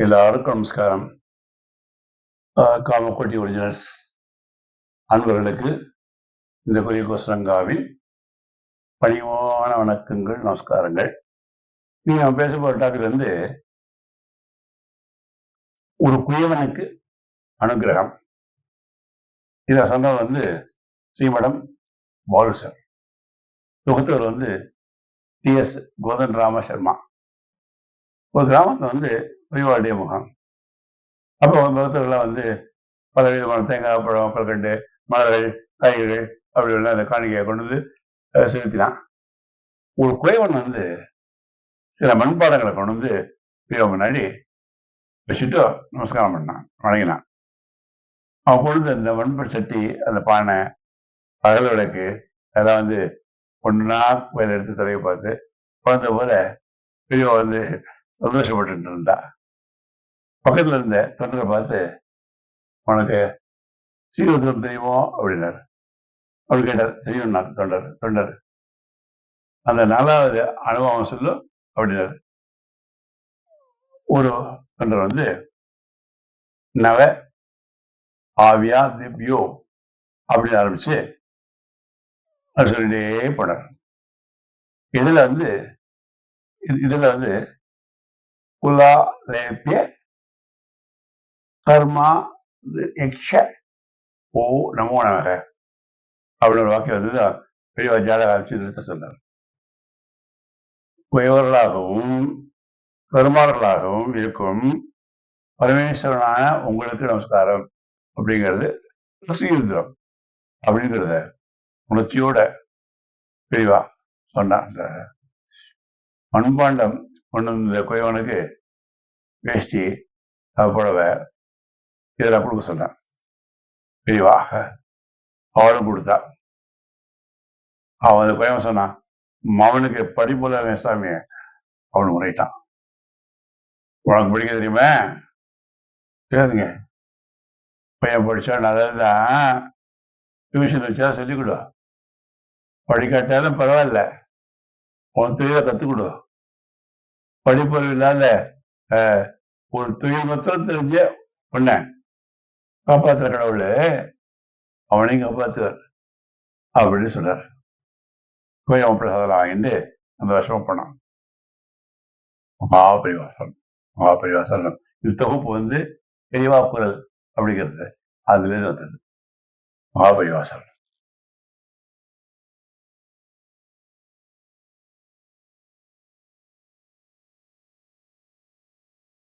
எல்லாருக்கும் நமஸ்காரம். காமக்கோட்டி ஒரிஜினல்ஸ் அன்பர்களுக்கு இந்த குறியகோசரங்காவின் பணிவான வணக்கங்கள், நமஸ்காரங்கள். நீங்க நம்ம பேச போற டாபிக் வந்து ஒரு குயவனுக்கு அனுகிரகம். இதை சொன்னவர் வந்து ஸ்ரீமடம் பாலுசர். தொகுத்தவர் வந்து டி.எஸ். கோதன் ராம சர்மா. ஒரு கிராமத்துல வந்து வழிபாடைய முகாம். அப்போ பக்தர்கள்லாம் வந்து பல விதமான தேங்காய், பழம், பல்கண்டு, மலர்கள், காய்கறிகள் அப்படி எல்லாம் அந்த காணிக்கையை கொண்டு வந்து செலுத்தினான். ஒரு குயவன் வந்து சில மண்பாடங்களை கொண்டு வந்து முன்னாடி வச்சுட்டு நமஸ்காரம் பண்ணான், வணங்கினான். அவன் கொண்டு அந்த மண்பட சட்டி, அந்த பானை, அகல் விளக்கு அதெல்லாம் வந்து ஒன்றுனா கோயில் எடுத்து தலையை பார்த்து குழந்தை போல பெரியவா வந்து சந்தோஷப்பட்டு இருந்தா. பக்கத்துல இருந்த தொண்டரை பார்த்து, உனக்கு ஸ்ரீருத்ரம் தெரியுமோ அப்படின்னாரு. அப்படி கேட்டார். தெரியும்னார் தொண்டர். அந்த 4வது அனுபவம் சொல்லும் அப்படின்னாரு. ஒரு தொண்டர் வந்து நவ ஆவியா திவ்யோ அப்படின்னு ஆரம்பிச்சு அது சொல்லிட்டே போனார். இதுல வந்து குலா லேபிய கர்மா யக்ஷ ஓ நமோ நமக அப்படின்னு ஒரு வாக்கியம் வந்து பெரியவா ஜாதக ஆரம்பிச்சு நிறுத்த சொன்னார். குயவர்களாகவும் பெருமார்களாகவும் இருக்கும் பரமேஸ்வரனான உங்களுக்கு நமஸ்காரம் அப்படிங்கிறது ஸ்ரீருத்ரம் அப்படிங்கிறத உணர்ச்சியோட பெரியவா சொன்னான். அந்த மண்பாண்டம் கொண்டு வந்த குயவனுக்கு வேஷ்டி, புடவை இதெல்லாம் கொடுக்க சொன்னான். பெரியவாக அவளும் கொடுத்தா. அவன் அந்த குயவன் சொன்னான், மவனுக்கு படிப்புல சாமி அவனு முறையிட்டான். உனக்கு படிக்க தெரியுமா? கேளுங்க. பையன் படிச்சா நல்லதுதான், டியூஷன் வச்சா சொல்லிக் கொடு, படிக்காட்டாலும் பரவாயில்ல, உன் தொழிலை கற்றுக் கொடு. படிப்பறிவு இல்லாத ஒரு தொழில் மாத்திரம் தெரிஞ்ச பொண்ண காப்பாற்றுற கடவுள் அவனையும் காப்பாற்றுவார் அப்படின்னு சொன்னார். கோயம் பிரசாதம் வாங்கிட்டு அந்த வருஷம் போனான். மகாபரிவாசனம் இது தொகுப்பு வந்து பெரியவா குரல் அப்படிங்கிறது அதுலேருந்து வந்தது. மகாபரிவாசனம்.